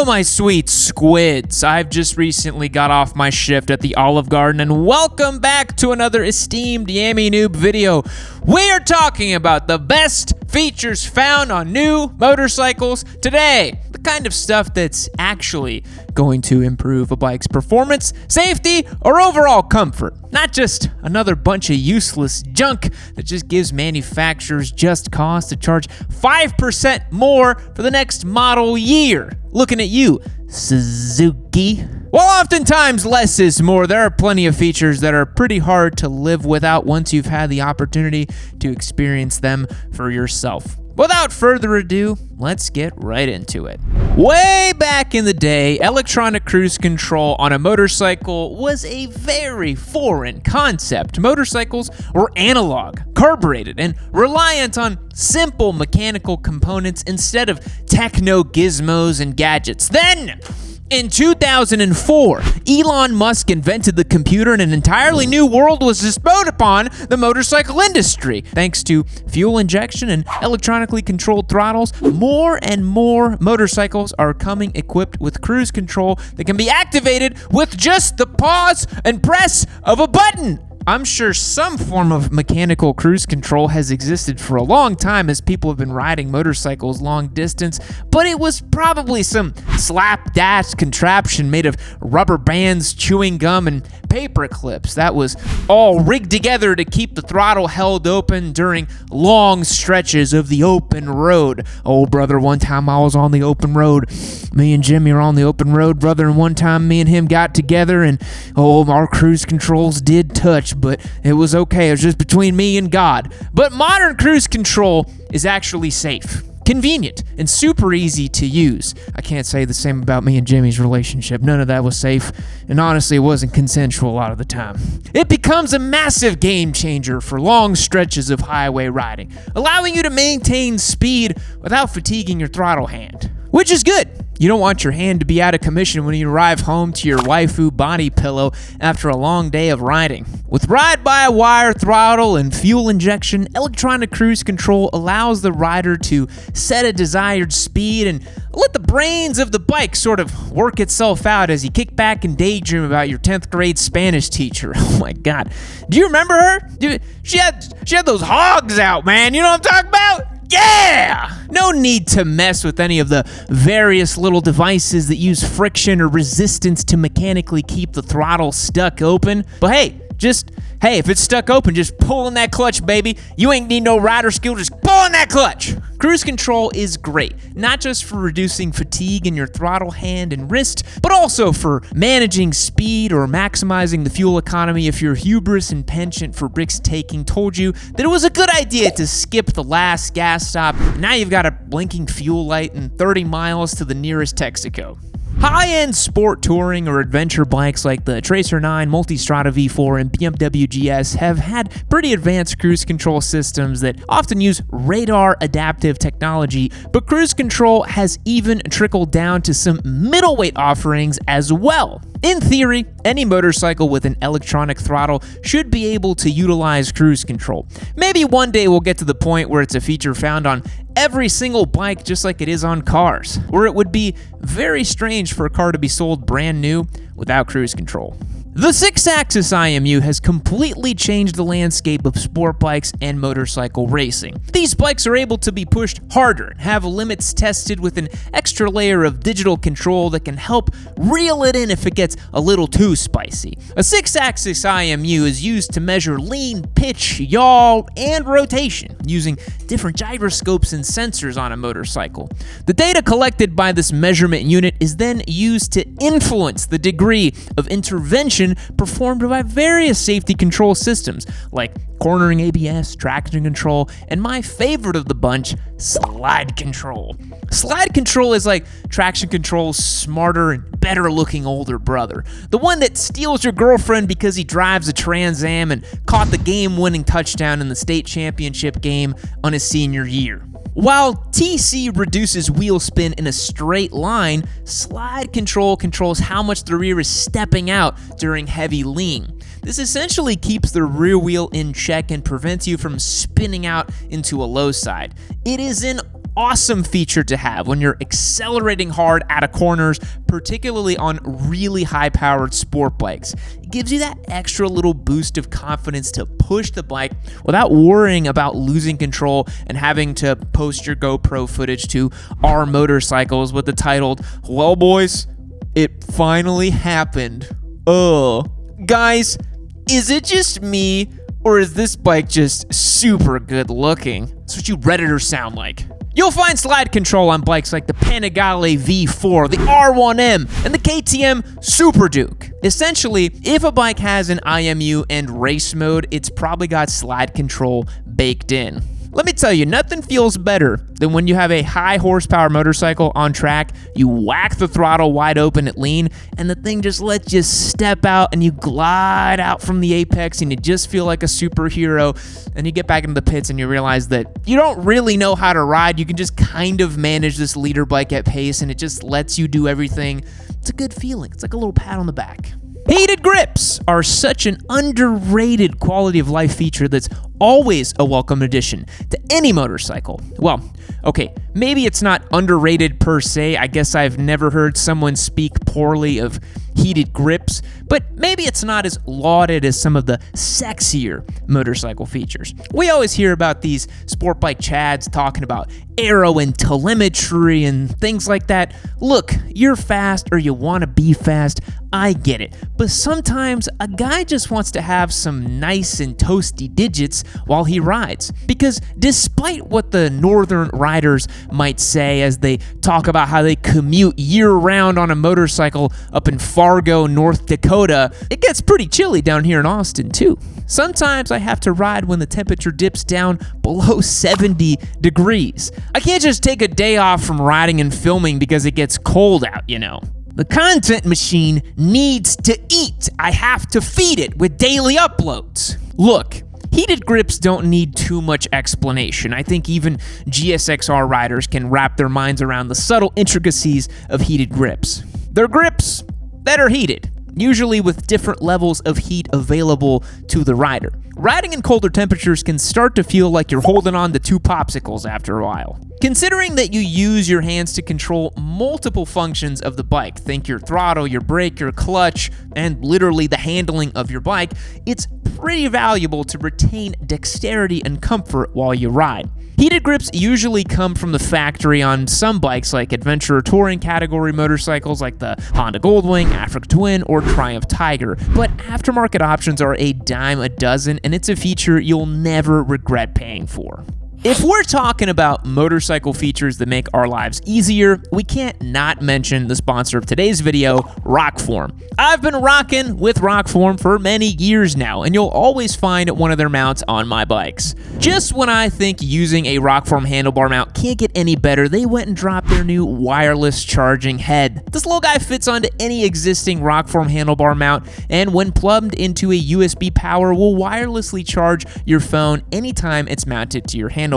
Hello, my sweet squids. I've just recently got off my shift at the Olive Garden, and welcome back to another esteemed Yammy Noob video. We are talking about the best features found on new motorcycles today. The kind of stuff that's actually going to improve a bike's performance, safety, or overall comfort. Not just another bunch of useless junk that just gives manufacturers just cause to charge 5% more for the next model year. Looking at you, Suzuki. While oftentimes less is more, there are plenty of features that are pretty hard to live without once you've had the opportunity to experience them for yourself. Without further ado, let's get right into it. Way back in the day, electronic cruise control on a motorcycle was a very foreign concept. Motorcycles were analog, carbureted, and reliant on simple mechanical components instead of techno gizmos and gadgets. Then, in 2004, Elon Musk invented the computer and an entirely new world was bestowed upon the motorcycle industry. Thanks to fuel injection and electronically controlled throttles, more and more motorcycles are coming equipped with cruise control that can be activated with just the pause and press of a button. I'm sure some form of mechanical cruise control has existed for a long time as people have been riding motorcycles long distance, but it was probably some slapdash contraption made of rubber bands, chewing gum, and paper clips that was all rigged together to keep the throttle held open during long stretches of the open road. Oh, brother, one time I was on the open road. Me and Jimmy are on the open road, brother, and one time me and him got together and, our cruise controls did touch, but it was okay. It was just between me and God. But modern cruise control is actually safe, convenient, and super easy to use. I can't say the same about me and Jimmy's relationship. None of that was safe, and honestly, it wasn't consensual a lot of the time. It becomes a massive game changer for long stretches of highway riding, allowing you to maintain speed without fatiguing your throttle hand, which is good. You don't want your hand to be out of commission when you arrive home to your waifu body pillow after a long day of riding. With ride-by-wire throttle and fuel injection, electronic cruise control allows the rider to set a desired speed and let the brains of the bike sort of work itself out as you kick back and daydream about your 10th grade Spanish teacher. Oh my God. Do you remember her? She had those hogs out, man. You know what I'm talking about? Yeah! No need to mess with any of the various little devices that use friction or resistance to mechanically keep the throttle stuck open. But hey, if it's stuck open, just pull in that clutch, baby. You ain't need no rider skill, just pull in that clutch. Cruise control is great, not just for reducing fatigue in your throttle hand and wrist, but also for managing speed or maximizing the fuel economy if your hubris and penchant for risk-taking told you that it was a good idea to skip the last gas stop. Now you've got a blinking fuel light and 30 miles to the nearest Texaco. High-end sport touring or adventure bikes like the Tracer 9, Multistrada V4, and BMW GS have had pretty advanced cruise control systems that often use radar adaptive technology, but cruise control has even trickled down to some middleweight offerings as well. In theory, any motorcycle with an electronic throttle should be able to utilize cruise control. Maybe one day we'll get to the point where it's a feature found on every single bike just like it is on cars, where it would be very strange for a car to be sold brand new without cruise control. The 6-axis IMU has completely changed the landscape of sport bikes and motorcycle racing. These bikes are able to be pushed harder and have limits tested with an extra layer of digital control that can help reel it in if it gets a little too spicy. A 6-axis IMU is used to measure lean, pitch, yaw, and rotation using different gyroscopes and sensors on a motorcycle. The data collected by this measurement unit is then used to influence the degree of intervention performed by various safety control systems like cornering ABS, traction control, and my favorite of the bunch, slide control. Slide control is like traction control's smarter and better looking older brother. The one that steals your girlfriend because he drives a Trans Am and caught the game-winning touchdown in the state championship game on his senior year. While TC reduces wheel spin in a straight line, slide control controls how much the rear is stepping out during heavy lean. This essentially keeps the rear wheel in check and prevents you from spinning out into a low side. It is an awesome feature to have when you're accelerating hard out of corners, particularly on really high-powered sport bikes. It gives you that extra little boost of confidence to push the bike without worrying about losing control and having to post your GoPro footage to our motorcycles with the title, "Well, boys, it finally happened." Guys, is it just me, or is this bike just super good looking? That's what you Redditors sound like. You'll find slide control on bikes like the Panigale V4, the R1M, and the KTM Super Duke. Essentially, if a bike has an IMU and race mode, it's probably got slide control baked in. Let me tell you, nothing feels better than when you have a high horsepower motorcycle on track, you whack the throttle wide open at lean, and the thing just lets you step out and you glide out from the apex and you just feel like a superhero. And you get back into the pits and you realize that you don't really know how to ride. You can just kind of manage this leader bike at pace and it just lets you do everything. It's a good feeling. It's like a little pat on the back. Heated grips are such an underrated quality of life feature that's always a welcome addition to any motorcycle. Well, okay, maybe it's not underrated per se. I guess I've never heard someone speak poorly of heated grips, but maybe it's not as lauded as some of the sexier motorcycle features. We always hear about these sport bike chads talking about aero and telemetry and things like that. Look, you're fast or you want to be fast, I get it, but sometimes a guy just wants to have some nice and toasty digits while he rides, because despite what the northern riders might say as they talk about how they commute year-round on a motorcycle up in Fargo, North Dakota, it gets pretty chilly down here in Austin too. Sometimes I have to ride when the temperature dips down below 70 degrees. I can't just take a day off from riding and filming because it gets cold out, you know. The content machine needs to eat. I have to feed it with daily uploads. Look, heated grips don't need too much explanation. I think even GSXR riders can wrap their minds around the subtle intricacies of heated grips. They're grips that are heated, usually with different levels of heat available to the rider. Riding in colder temperatures can start to feel like you're holding on to two popsicles after a while. Considering that you use your hands to control multiple functions of the bike, think your throttle, your brake, your clutch, and literally the handling of your bike, it's pretty valuable to retain dexterity and comfort while you ride. Heated grips usually come from the factory on some bikes like adventure or touring category motorcycles like the Honda Goldwing, Africa Twin, or Triumph Tiger, but aftermarket options are a dime a dozen, and it's a feature you'll never regret paying for. If we're talking about motorcycle features that make our lives easier, we can't not mention the sponsor of today's video, Rockform. I've been rocking with Rockform for many years now, and you'll always find one of their mounts on my bikes. Just when I think using a Rockform handlebar mount can't get any better, they went and dropped their new wireless charging head. This little guy fits onto any existing Rockform handlebar mount, and when plugged into a USB power, will wirelessly charge your phone anytime it's mounted to your handlebar.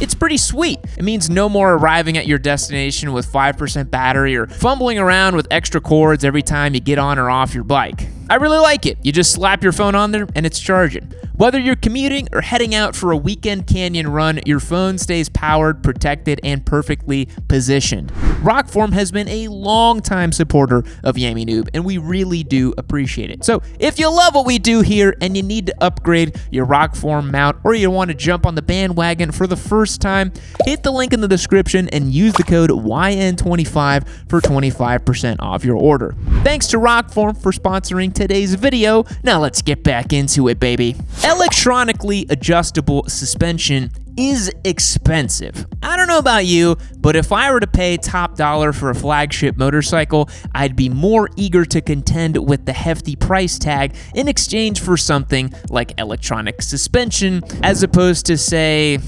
It's pretty sweet. It means no more arriving at your destination with 5% battery or fumbling around with extra cords every time you get on or off your bike. I really like it. You just slap your phone on there and it's charging. Whether you're commuting or heading out for a weekend canyon run, your phone stays powered, protected, and perfectly positioned. Rockform has been a long-time supporter of Yami Noob, and we really do appreciate it. So if you love what we do here and you need to upgrade your Rockform mount, or you want to jump on the bandwagon for the first time, hit the link in the description and use the code YN25 for 25% off your order. Thanks to Rockform for sponsoring today's video. Now let's get back into it, baby. Electronically adjustable suspension is expensive. I don't know about you, but if I were to pay top dollar for a flagship motorcycle, I'd be more eager to contend with the hefty price tag in exchange for something like electronic suspension, as opposed to, say,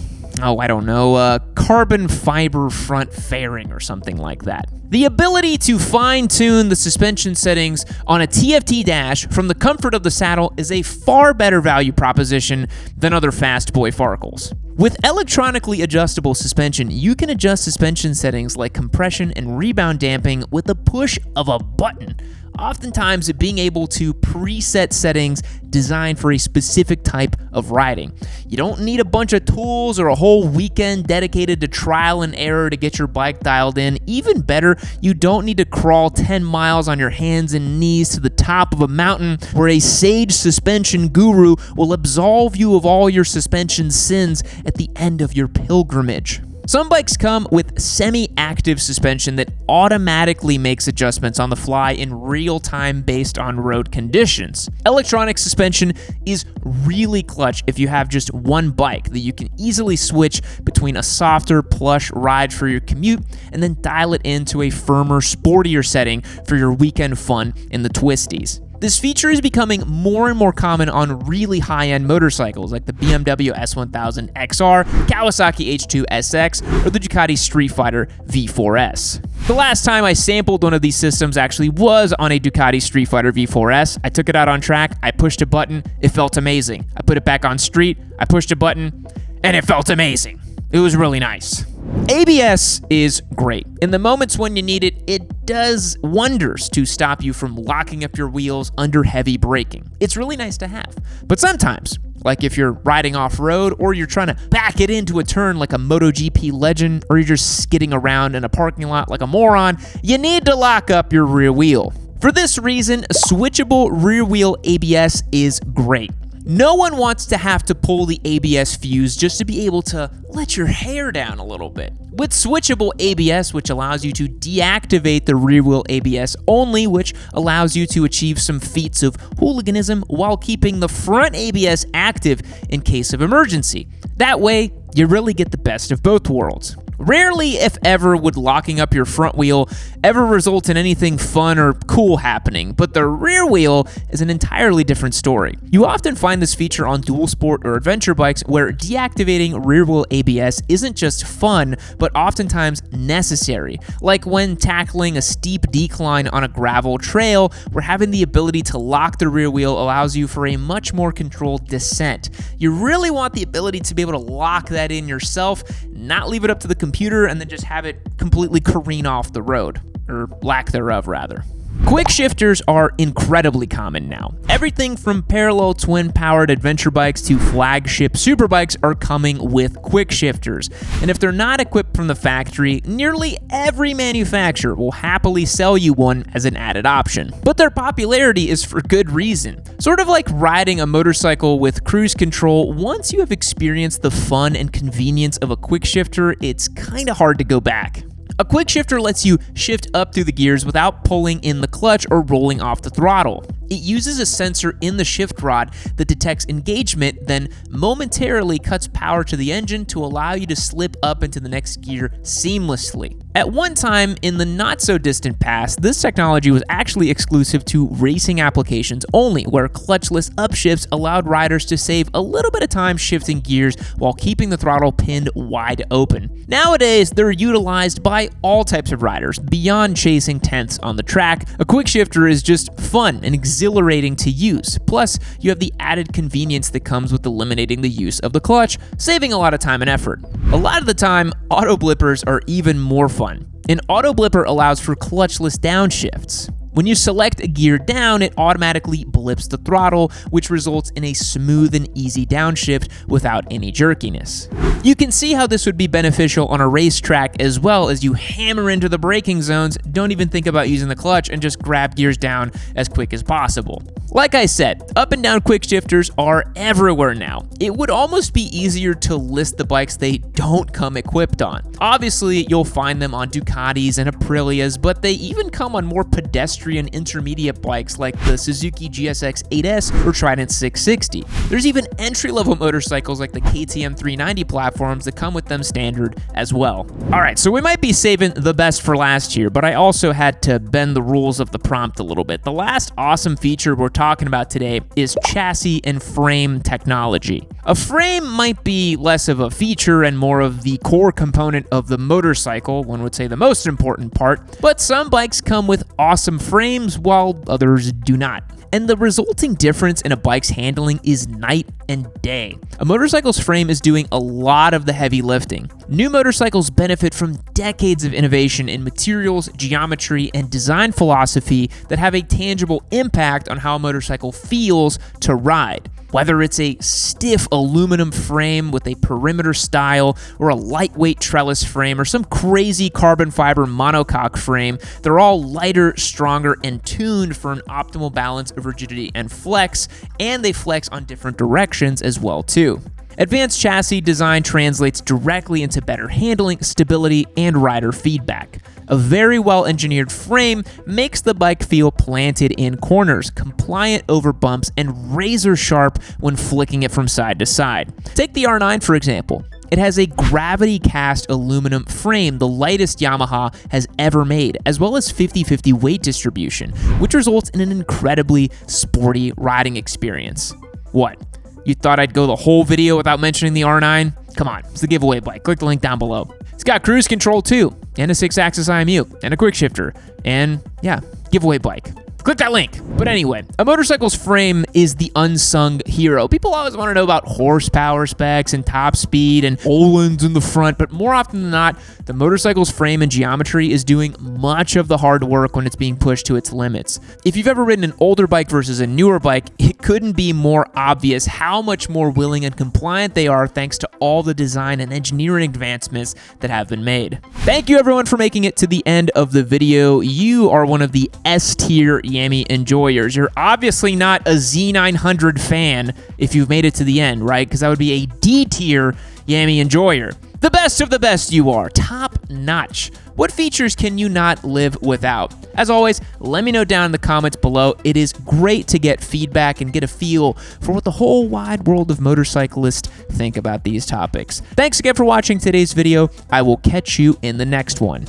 carbon fiber front fairing or something like that. The ability to fine-tune the suspension settings on a TFT dash from the comfort of the saddle is a far better value proposition than other fast boy farkles. With electronically adjustable suspension, you can adjust suspension settings like compression and rebound damping with the push of a button. oftentimes being able to preset settings designed for a specific type of riding. You don't need a bunch of tools or a whole weekend dedicated to trial and error to get your bike dialed in. Even better, you don't need to crawl 10 miles on your hands and knees to the top of a mountain where a sage suspension guru will absolve you of all your suspension sins at the end of your pilgrimage. Some bikes come with semi-active suspension that automatically makes adjustments on the fly in real time based on road conditions. Electronic suspension is really clutch if you have just one bike that you can easily switch between a softer, plush ride for your commute and then dial it into a firmer, sportier setting for your weekend fun in the twisties. This feature is becoming more and more common on really high-end motorcycles like the BMW S1000 XR, Kawasaki H2 SX, or the Ducati Street Fighter V4S. The last time I sampled one of these systems actually was on a Ducati Street Fighter V4S. I took it out on track, I pushed a button, it felt amazing. I put it back on street, I pushed a button, and it felt amazing. It was really nice. ABS is great. In the moments when you need it, it does wonders to stop you from locking up your wheels under heavy braking. It's really nice to have. But sometimes, like if you're riding off-road or you're trying to back it into a turn like a MotoGP legend, or you're just skidding around in a parking lot like a moron, you need to lock up your rear wheel. For this reason, switchable rear wheel ABS is great. No one wants to have to pull the ABS fuse just to be able to let your hair down a little bit. With switchable ABS, which allows you to deactivate the rear wheel ABS only, which allows you to achieve some feats of hooliganism while keeping the front ABS active in case of emergency. That way, you really get the best of both worlds. Rarely, if ever, would locking up your front wheel ever result in anything fun or cool happening, but the rear wheel is an entirely different story. You often find this feature on dual sport or adventure bikes where deactivating rear wheel ABS isn't just fun, but oftentimes necessary, like when tackling a steep decline on a gravel trail where having the ability to lock the rear wheel allows you for a much more controlled descent. You really want the ability to be able to lock that in yourself, not leave it up to the computer and then just have it completely careen off the road, or lack thereof rather. Quickshifters are incredibly common now. Everything from parallel twin-powered adventure bikes to flagship superbikes are coming with quickshifters. And if they're not equipped from the factory, nearly every manufacturer will happily sell you one as an added option. But their popularity is for good reason. Sort of like riding a motorcycle with cruise control, once you have experienced the fun and convenience of a quickshifter, it's kinda hard to go back. A quickshifter lets you shift up through the gears without pulling in the clutch or rolling off the throttle. It uses a sensor in the shift rod that detects engagement, then momentarily cuts power to the engine to allow you to slip up into the next gear seamlessly. At one time, in the not-so-distant past, this technology was actually exclusive to racing applications only, where clutchless upshifts allowed riders to save a little bit of time shifting gears while keeping the throttle pinned wide open. Nowadays, they're utilized by all types of riders, beyond chasing tenths on the track. A quickshifter is just fun and exhilarating to use. Plus, you have the added convenience that comes with eliminating the use of the clutch, saving a lot of time and effort. A lot of the time, autoblippers are even more fun. An autoblipper allows for clutchless downshifts. When you select a gear down, it automatically blips the throttle, which results in a smooth and easy downshift without any jerkiness. You can see how this would be beneficial on a racetrack as well, as you hammer into the braking zones, don't even think about using the clutch, and just grab gears down as quick as possible. Like I said, up and down quickshifters are everywhere now. It would almost be easier to list the bikes they don't come equipped on. Obviously, you'll find them on Ducatis and Aprilias, but they even come on more pedestrian intermediate bikes like the Suzuki GSX 8S or Trident 660. There's even entry-level motorcycles like the KTM 390 platforms that come with them standard as well. Alright, so we might be saving the best for last here, but I also had to bend the rules of the prompt a little bit. The last awesome feature we're talking about today is chassis and frame technology. A frame might be less of a feature and more of the core component of the motorcycle, one would say the most important part, but some bikes come with awesome frames while others do not. and the resulting difference in a bike's handling is night and day. A motorcycle's frame is doing a lot of the heavy lifting. New motorcycles benefit from decades of innovation in materials, geometry, and design philosophy that have a tangible impact on how a motorcycle feels to ride. Whether it's a stiff aluminum frame with a perimeter style, or a lightweight trellis frame, or some crazy carbon fiber monocoque frame, they're all lighter, stronger, and tuned for an optimal balance of rigidity and flex, and they flex on different directions as well too. Advanced chassis design translates directly into better handling, stability, and rider feedback. A very well-engineered frame makes the bike feel planted in corners, compliant over bumps, and razor-sharp when flicking it from side to side. Take the R9, for example. It has a gravity-cast aluminum frame, the lightest Yamaha has ever made, as well as 50-50 weight distribution, which results in an incredibly sporty riding experience. What? You thought I'd go the whole video without mentioning the R9? Come on, it's the giveaway bike. Click the link down below. It's got cruise control too, and a 6-axis IMU, and a Quickshifter, and yeah, giveaway bike. Click that link. But anyway, a motorcycle's frame is the unsung hero. People always want to know about horsepower specs and top speed and Öhlins in the front, but more often than not, the motorcycle's frame and geometry is doing much of the hard work when it's being pushed to its limits. If you've ever ridden an older bike versus a newer bike, it couldn't be more obvious how much more willing and compliant they are thanks to all the design and engineering advancements that have been made. Thank you everyone for making it to the end of the video. You are one of the S-tier Yami enjoyers. You're obviously not a Z900 fan if you've made it to the end, right? Because that would be a D-tier Yami enjoyer. The best of the best you are, top notch. What features can you not live without? As always, let me know down in the comments below. It is great to get feedback and get a feel for what the whole wide world of motorcyclists think about these topics. Thanks again for watching today's video. I will catch you in the next one.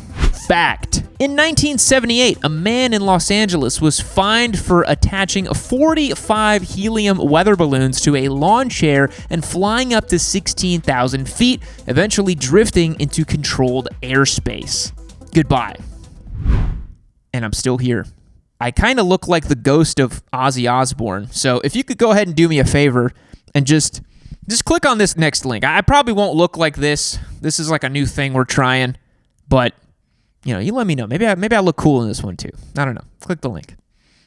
Fact: in 1978, a man in Los Angeles was fined for attaching 45 helium weather balloons to a lawn chair and flying up to 16,000 feet, eventually drifting into controlled airspace. Goodbye. And I'm still here. I kind of look like the ghost of Ozzy Osbourne, so if you could go ahead and do me a favor and just click on this next link. I probably won't look like this. This is like a new thing we're trying, but you know, you let me know. Maybe I look cool in this one too. I don't know. Click the link.